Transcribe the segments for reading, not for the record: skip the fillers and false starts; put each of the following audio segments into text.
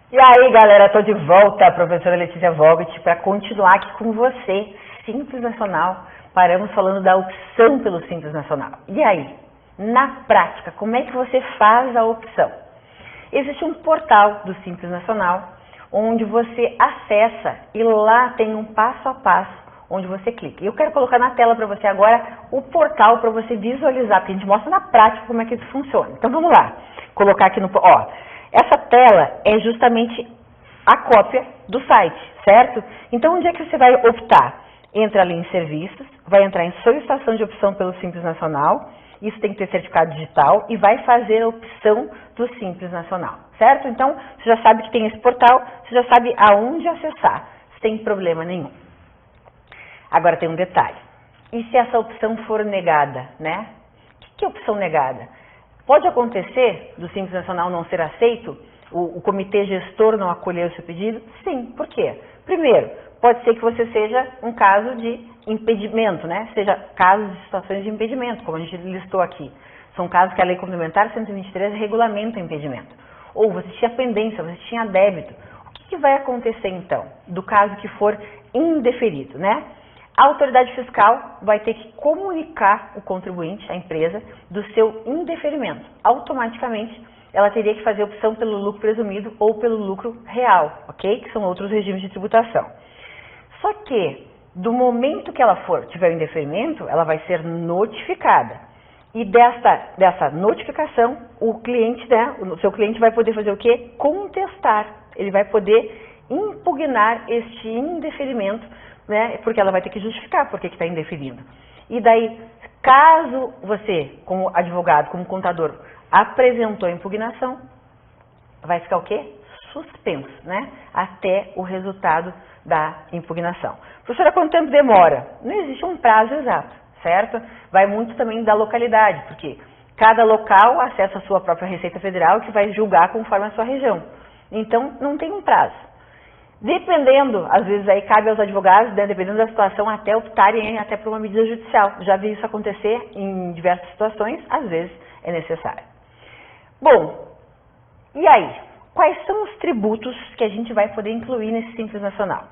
E aí, galera, tô de volta, a professora Letícia Vogt, para continuar aqui com você, Simples Nacional. Paramos falando da opção pelo Simples Nacional. E aí, na prática, como é que você faz a opção? Existe um portal do Simples Nacional, onde você acessa e lá tem um passo a passo onde você clica. E eu quero colocar na tela para você agora o portal para você visualizar, porque a gente mostra na prática como é que isso funciona. Então vamos lá, colocar aqui no... Essa tela é justamente a cópia do site, certo? Então, onde é que você vai optar? Entra ali em serviços, vai entrar em solicitação de opção pelo Simples Nacional, isso tem que ter certificado digital, e vai fazer a opção do Simples Nacional, certo? Então, você já sabe que tem esse portal, você já sabe aonde acessar, sem problema nenhum. Agora tem um detalhe, e se essa opção for negada, né? O que é opção negada? Pode acontecer do Simples Nacional não ser aceito, o comitê gestor não acolher o seu pedido? Sim, por quê? Primeiro, pode ser que você seja um caso de impedimento, né? Seja casos de situações de impedimento, como a gente listou aqui. São casos que a Lei Complementar 123 regulamenta o impedimento. Ou você tinha pendência, você tinha débito. O que vai acontecer então, do caso que for indeferido, né? A autoridade fiscal vai ter que comunicar o contribuinte, a empresa, do seu indeferimento. Automaticamente, ela teria que fazer opção pelo lucro presumido ou pelo lucro real, ok? Que são outros regimes de tributação. Só que, do momento que ela tiver o indeferimento, ela vai ser notificada. E dessa notificação, o cliente, né, o seu cliente vai poder fazer o quê? Contestar. Ele vai poder impugnar este indeferimento, né, porque ela vai ter que justificar por que está indeferindo. E daí, caso você, como advogado, como contador, apresentou a impugnação, vai ficar o quê? Suspenso, né? Até o resultado da impugnação. Professora, quanto tempo demora? Não existe um prazo exato, certo? Vai muito também da localidade, porque cada local acessa a sua própria Receita Federal, que vai julgar conforme a sua região. Então, não tem um prazo. Dependendo, às vezes aí cabe aos advogados, né, dependendo da situação, até optarem até por uma medida judicial. Já vi isso acontecer em diversas situações, às vezes é necessário. Bom, e aí? Quais são os tributos que a gente vai poder incluir nesse Simples Nacional?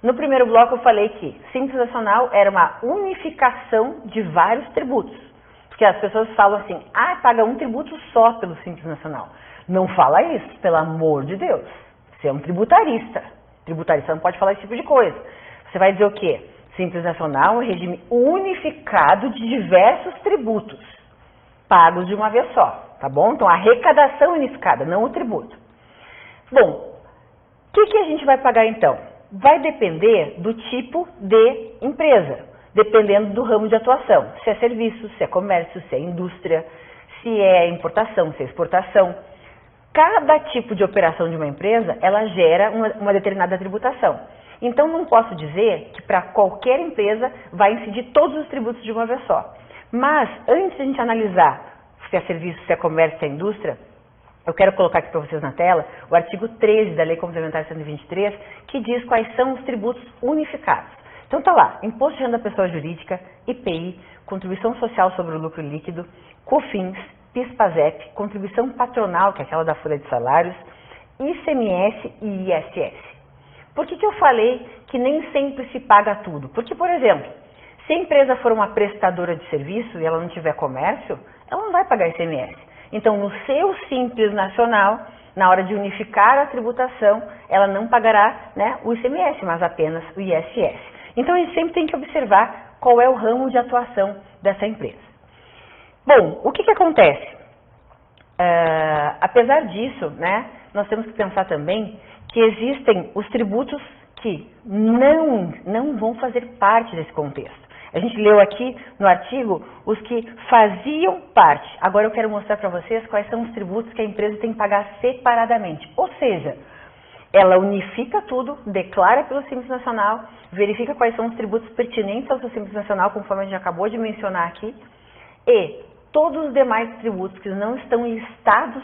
No primeiro bloco eu falei que Simples Nacional era uma unificação de vários tributos. Porque as pessoas falam assim, paga um tributo só pelo Simples Nacional. Não fala isso, pelo amor de Deus. Você é um tributarista. Tributarista não pode falar esse tipo de coisa. Você vai dizer o quê? Simples Nacional é um regime unificado de diversos tributos, pagos de uma vez só, tá bom? Então, a arrecadação unificada, não o tributo. Bom, o que a gente vai pagar então? Vai depender do tipo de empresa, dependendo do ramo de atuação. Se é serviço, se é comércio, se é indústria, se é importação, se é exportação. Cada tipo de operação de uma empresa, ela gera uma determinada tributação. Então, não posso dizer que para qualquer empresa vai incidir todos os tributos de uma vez só. Mas, antes de a gente analisar se é serviço, se é comércio, se é indústria, eu quero colocar aqui para vocês na tela o artigo 13 da Lei Complementar 123, que diz quais são os tributos unificados. Então, tá lá, Imposto de Renda da Pessoa Jurídica, IPI, Contribuição Social sobre o Lucro Líquido, COFINS, PIS/PASEP, contribuição patronal, que é aquela da folha de salários, ICMS e ISS. Por que eu falei que nem sempre se paga tudo? Porque, por exemplo, se a empresa for uma prestadora de serviço e ela não tiver comércio, ela não vai pagar ICMS. Então, no seu Simples Nacional, na hora de unificar a tributação, ela não pagará, né, o ICMS, mas apenas o ISS. Então, a gente sempre tem que observar qual é o ramo de atuação dessa empresa. Bom, o que acontece? Apesar disso, né, nós temos que pensar também que existem os tributos que não vão fazer parte desse contexto. A gente leu aqui no artigo os que faziam parte. Agora eu quero mostrar para vocês quais são os tributos que a empresa tem que pagar separadamente. Ou seja, ela unifica tudo, declara pelo Simples Nacional, verifica quais são os tributos pertinentes ao seu Simples Nacional, conforme a gente acabou de mencionar aqui, e todos os demais tributos que não estão listados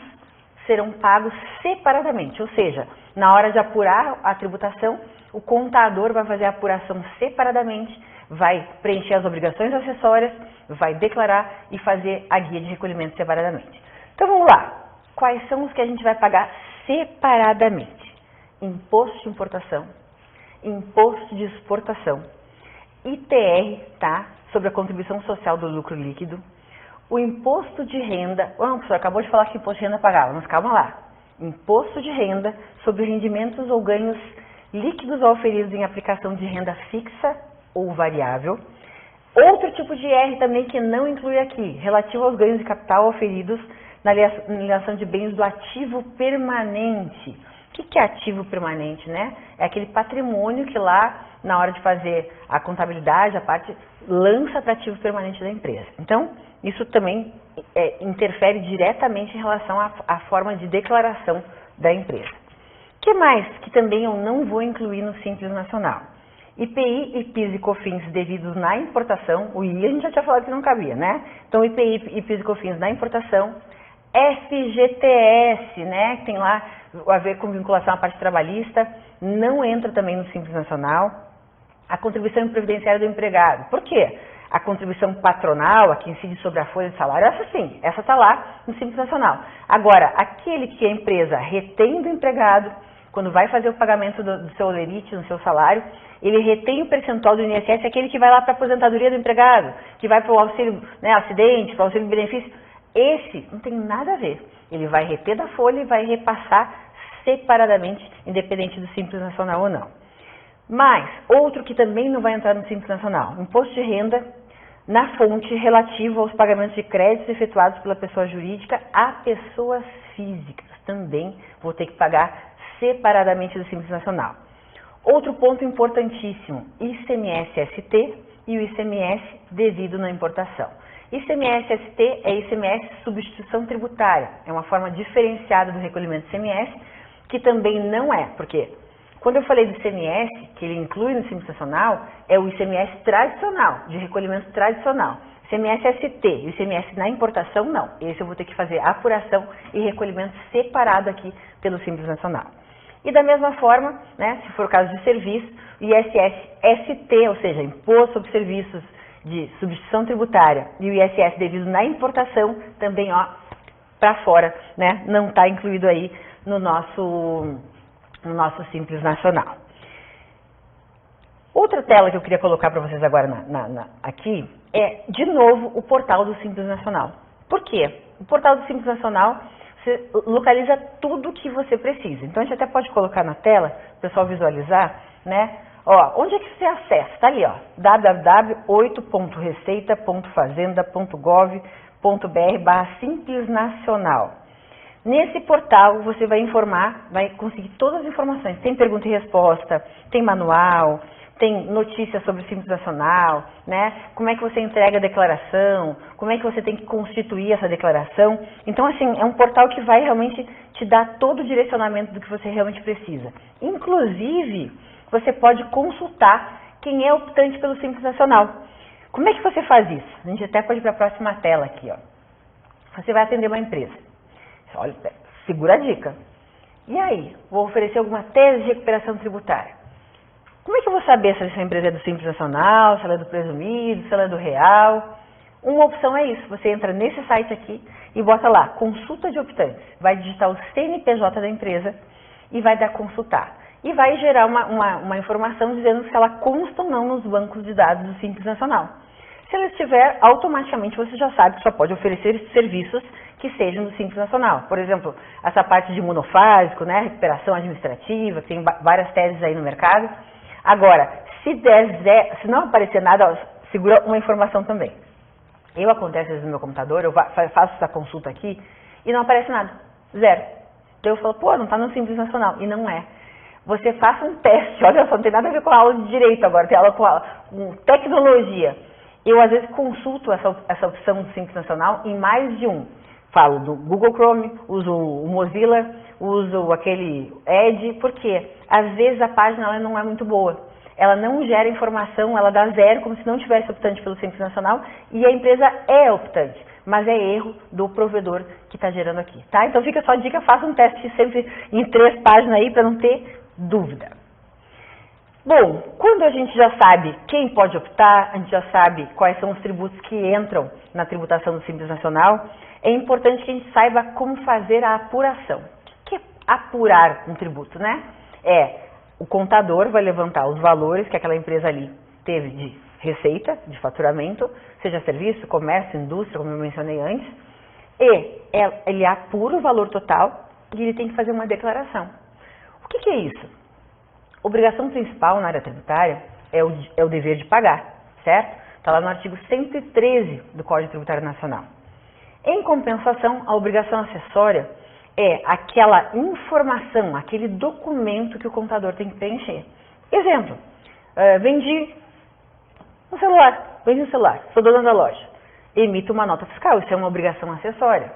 serão pagos separadamente. Ou seja, na hora de apurar a tributação, o contador vai fazer a apuração separadamente, vai preencher as obrigações acessórias, vai declarar e fazer a guia de recolhimento separadamente. Então vamos lá. Quais são os que a gente vai pagar separadamente? imposto de importação, imposto de exportação, ITR, tá? Sobre a contribuição social do lucro líquido, o imposto de renda, não, professor, acabou de falar que imposto de renda pagava, mas calma lá, imposto de renda sobre rendimentos ou ganhos líquidos ou oferidos em aplicação de renda fixa ou variável. Outro tipo de IR também que não inclui aqui, relativo aos ganhos de capital oferidos na alienação de bens do ativo permanente. O que é ativo permanente, né? É aquele patrimônio que lá, na hora de fazer a contabilidade, a parte lança para ativo permanente da empresa. Então, isso também interfere diretamente em relação à forma de declaração da empresa. O que mais que também eu não vou incluir no Simples Nacional? IPI e PIS e COFINS devidos na importação, o I a gente já tinha falado que não cabia, né? Então, IPI e PIS e COFINS na importação, FGTS, né, que tem lá a ver com vinculação à parte trabalhista, não entra também no Simples Nacional. A contribuição previdenciária do empregado. Por quê? A contribuição patronal, a que incide sobre a folha de salário, essa sim, essa está lá no Simples Nacional. Agora, aquele que a empresa retém do empregado, quando vai fazer o pagamento do seu olerite, no seu salário, ele retém o percentual do INSS, aquele que vai lá para a aposentadoria do empregado, que vai para o auxílio, né, acidente, para o auxílio benefício. Esse não tem nada a ver. Ele vai reter da folha e vai repassar separadamente, independente do Simples Nacional ou não. Mas, outro que também não vai entrar no Simples Nacional, imposto de renda na fonte relativo aos pagamentos de créditos efetuados pela pessoa jurídica a pessoas físicas. Também vou ter que pagar separadamente do Simples Nacional. Outro ponto importantíssimo, ICMS-ST e o ICMS devido na importação. ICMS-ST é ICMS substituição tributária, é uma forma diferenciada do recolhimento do ICMS, que também não é, porque quando eu falei do ICMS, que ele inclui no Simples Nacional, é o ICMS tradicional, de recolhimento tradicional. ICMS-ST e o ICMS na importação, não. Esse eu vou ter que fazer apuração e recolhimento separado aqui pelo Simples Nacional. E da mesma forma, né, se for o caso de serviço, o ISS-ST, ou seja, Imposto sobre Serviços de Substituição Tributária, e o ISS devido na importação, também, ó, para fora, né, não está incluído aí no nosso Simples Nacional. Outra tela que eu queria colocar para vocês agora aqui é, de novo, o portal do Simples Nacional. Por quê? O portal do Simples Nacional você localiza tudo o que você precisa. Então, a gente até pode colocar na tela, para o pessoal visualizar, né? Ó, onde é que você acessa? Está ali, ó, www.receita.fazenda.gov.br/Simples Nacional. Nesse portal, você vai conseguir todas as informações. Tem pergunta e resposta, tem manual, tem notícias sobre o Simples Nacional, né? Como é que você entrega a declaração, como é que você tem que constituir essa declaração. Então, assim, é um portal que vai realmente te dar todo o direcionamento do que você realmente precisa. Inclusive, você pode consultar quem é optante pelo Simples Nacional. Como é que você faz isso? A gente até pode ir para a próxima tela aqui, ó. Você vai atender uma empresa. Olha, segura a dica. E aí, vou oferecer alguma tese de recuperação tributária. Como é que eu vou saber se essa empresa é do Simples Nacional, se ela é do presumido, se ela é do real? Uma opção é isso, você entra nesse site aqui e bota lá, consulta de optantes. Vai digitar o CNPJ da empresa e vai dar consultar. E vai gerar uma informação dizendo se ela consta ou não nos bancos de dados do Simples Nacional. Se ela estiver, automaticamente você já sabe que só pode oferecer serviços que sejam do Simples Nacional. Por exemplo, essa parte de monofásico, né, recuperação administrativa, tem várias teses aí no mercado. Agora, se não aparecer nada, ó, segura uma informação também. Acontece às vezes no meu computador, eu faço essa consulta aqui e não aparece nada, zero. Então eu falo, pô, não está no Simples Nacional, e não é. Você faça um teste, olha só, não tem nada a ver com a aula de direito agora, tem aula com tecnologia. Eu às vezes consulto essa opção do Simples Nacional em mais de um. Falo do Google Chrome, uso o Mozilla, uso aquele Edge, porque às vezes a página ela não é muito boa. Ela não gera informação, ela dá zero, como se não tivesse optante pelo Simples Nacional, e a empresa é optante, mas é erro do provedor que está gerando aqui, tá? Então fica só a dica, faça um teste sempre em 3 páginas aí, para não ter dúvida. Bom, quando a gente já sabe quem pode optar, a gente já sabe quais são os tributos que entram na tributação do Simples Nacional, é importante que a gente saiba como fazer a apuração. O que é apurar um tributo, né? O contador vai levantar os valores que aquela empresa ali teve de receita, de faturamento, seja serviço, comércio, indústria, como eu mencionei antes, e ele apura o valor total e ele tem que fazer uma declaração. O que é isso? Obrigação principal na área tributária é o dever de pagar, certo? Está lá no artigo 113 do Código Tributário Nacional. Em compensação, a obrigação acessória é aquela informação, aquele documento que o contador tem que preencher. Exemplo, vendi um celular, sou dona da loja, emito uma nota fiscal, isso é uma obrigação acessória.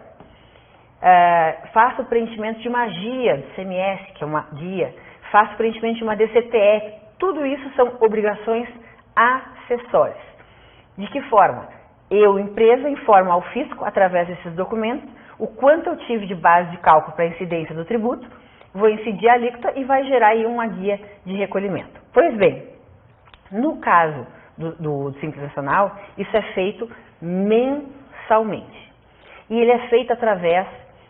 Faço o preenchimento de uma guia do CMS, que é uma guia, faço o preenchimento de uma DCTF, tudo isso são obrigações acessórias. De que forma? Eu, empresa, informo ao fisco, através desses documentos, o quanto eu tive de base de cálculo para a incidência do tributo, vou incidir a alíquota e vai gerar aí uma guia de recolhimento. Pois bem, no caso do Simples Nacional, isso é feito mensalmente. E ele é feito através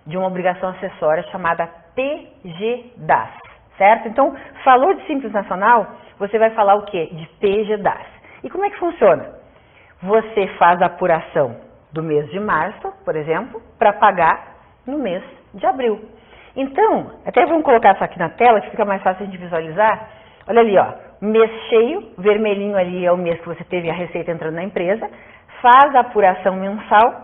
de uma obrigação acessória chamada PGDAS, certo? Então, falou de Simples Nacional, você vai falar o quê? De PGDAS. E como é que funciona? Você faz a apuração do mês de março, por exemplo, para pagar no mês de abril. Então, até vamos colocar isso aqui na tela, que fica mais fácil a gente visualizar. Olha ali, ó, mês cheio, vermelhinho ali é o mês que você teve a receita entrando na empresa, faz a apuração mensal,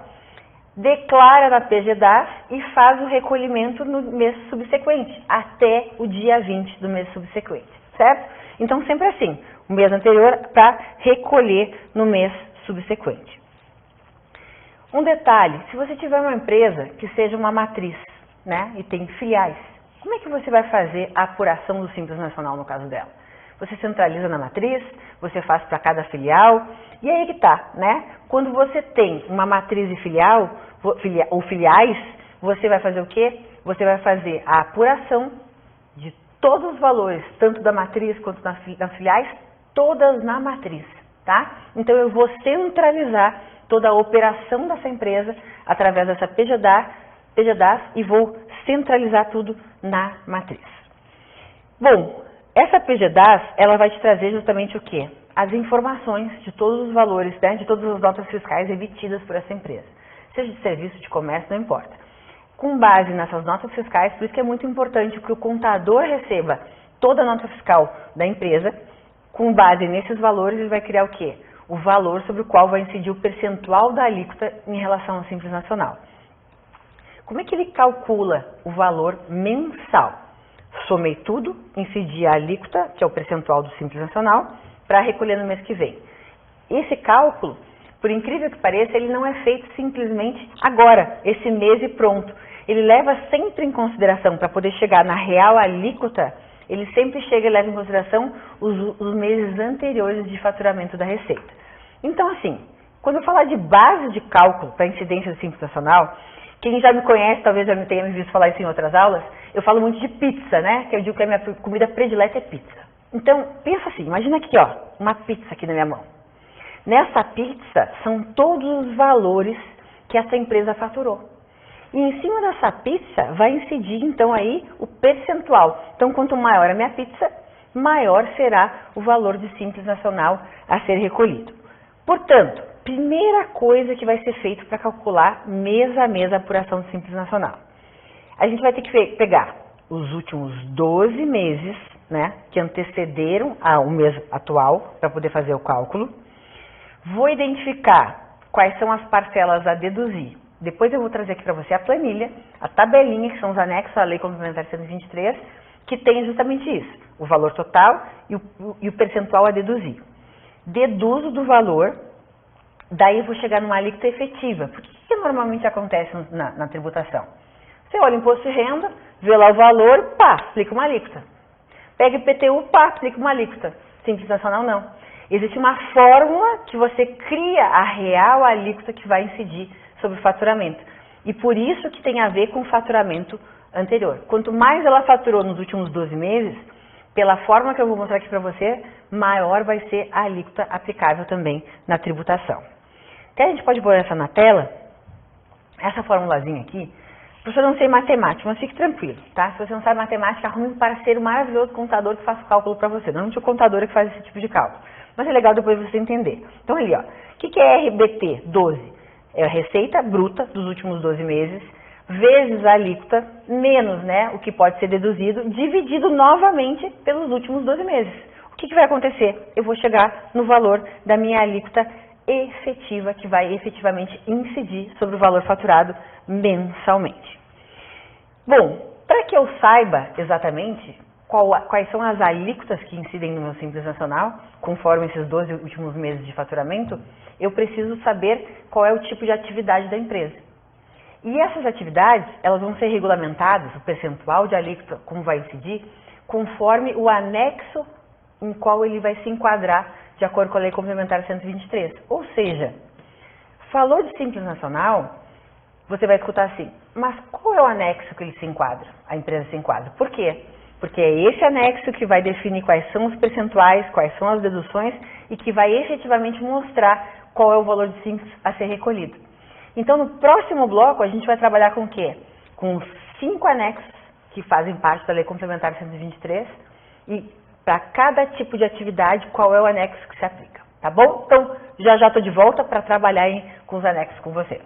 declara na PGDAS e faz o recolhimento no mês subsequente, até o dia 20 do mês subsequente, certo? Então, sempre assim, o mês anterior para recolher no mês subsequente. Um detalhe, se você tiver uma empresa que seja uma matriz, né, e tem filiais, como é que você vai fazer a apuração do Simples Nacional no caso dela? Você centraliza na matriz, você faz para cada filial, e aí que tá, né? Quando você tem uma matriz e filial, ou filiais, você vai fazer o quê? Você vai fazer a apuração de todos os valores, tanto da matriz quanto das filiais, todas na matriz, tá? Então eu vou centralizar toda a operação dessa empresa através dessa PGDAS e vou centralizar tudo na matriz. Bom, essa PGDAS, ela vai te trazer justamente o quê? As informações de todos os valores, né, de todas as notas fiscais emitidas por essa empresa. Seja de serviço, de comércio, não importa. Com base nessas notas fiscais, por isso que é muito importante que o contador receba toda a nota fiscal da empresa. Com base nesses valores, ele vai criar o quê? O valor sobre o qual vai incidir o percentual da alíquota em relação ao Simples Nacional. Como é que ele calcula o valor mensal? Somei tudo, incidi a alíquota, que é o percentual do Simples Nacional, para recolher no mês que vem. Esse cálculo, por incrível que pareça, ele não é feito simplesmente agora, esse mês e pronto. Ele leva sempre em consideração, para poder chegar na real alíquota, ele sempre chega e leva em consideração os meses anteriores de faturamento da receita. Então, assim, quando eu falar de base de cálculo para incidência do Simples Nacional, quem já me conhece, talvez já me tenha me visto falar isso em outras aulas, eu falo muito de pizza, né? Que eu digo que a minha comida predileta é pizza. Então, pensa assim, imagina aqui, ó, uma pizza aqui na minha mão. Nessa pizza são todos os valores que essa empresa faturou. E em cima dessa pizza vai incidir, então, aí o percentual. Então, quanto maior a minha pizza, maior será o valor de Simples Nacional a ser recolhido. Portanto, primeira coisa que vai ser feito para calcular mês a mês a apuração do Simples Nacional. A gente vai ter que pegar os últimos 12 meses, né, que antecederam ao mês atual, para poder fazer o cálculo. Vou identificar quais são as parcelas a deduzir. Depois eu vou trazer aqui para você a planilha, a tabelinha, que são os anexos à Lei Complementar 123, que tem justamente isso, o valor total e o percentual a deduzir. Deduzo do valor, daí eu vou chegar numa alíquota efetiva. Porque o que normalmente acontece na tributação? Você olha o imposto de renda, vê lá o valor, pá, aplica uma alíquota. Pega IPTU, pá, aplica uma alíquota. Simples Nacional não. Existe uma fórmula que você cria a real alíquota que vai incidir sobre o faturamento. E por isso que tem a ver com o faturamento anterior. Quanto mais ela faturou nos últimos 12 meses, pela forma que eu vou mostrar aqui para você, maior vai ser a alíquota aplicável também na tributação. Até a gente pode pôr essa na tela, essa formulazinha aqui, Professor, eu não sei matemática, mas fique tranquilo, tá? Se você não sabe matemática, arrume um parceiro maravilhoso contador que faz cálculo para você. Normalmente o contador é que faz esse tipo de cálculo. Mas é legal depois você entender. Então, ali, ó, o que é RBT? 12. É a receita bruta dos últimos 12 meses, vezes a alíquota, menos, né, o que pode ser deduzido, dividido novamente pelos últimos 12 meses. O que vai acontecer? Eu vou chegar no valor da minha alíquota efetiva, que vai efetivamente incidir sobre o valor faturado mensalmente. Bom, para que eu saiba exatamente quais são as alíquotas que incidem no meu Simples Nacional, conforme esses 12 últimos meses de faturamento, eu preciso saber qual é o tipo de atividade da empresa. E essas atividades, elas vão ser regulamentadas, o percentual de alíquota, como vai incidir, conforme o anexo em qual ele vai se enquadrar de acordo com a Lei Complementar 123. Ou seja, falou de Simples Nacional, você vai escutar assim, mas qual é o anexo que ele se enquadra, a empresa se enquadra? Por quê? Porque é esse anexo que vai definir quais são os percentuais, quais são as deduções e que vai efetivamente mostrar qual é o valor de Simples a ser recolhido. Então, no próximo bloco, a gente vai trabalhar com o quê? Com os 5 anexos que fazem parte da Lei Complementar 123 e para cada tipo de atividade, qual é o anexo que se aplica, tá bom? Então, já estou de volta para trabalhar com os anexos com você.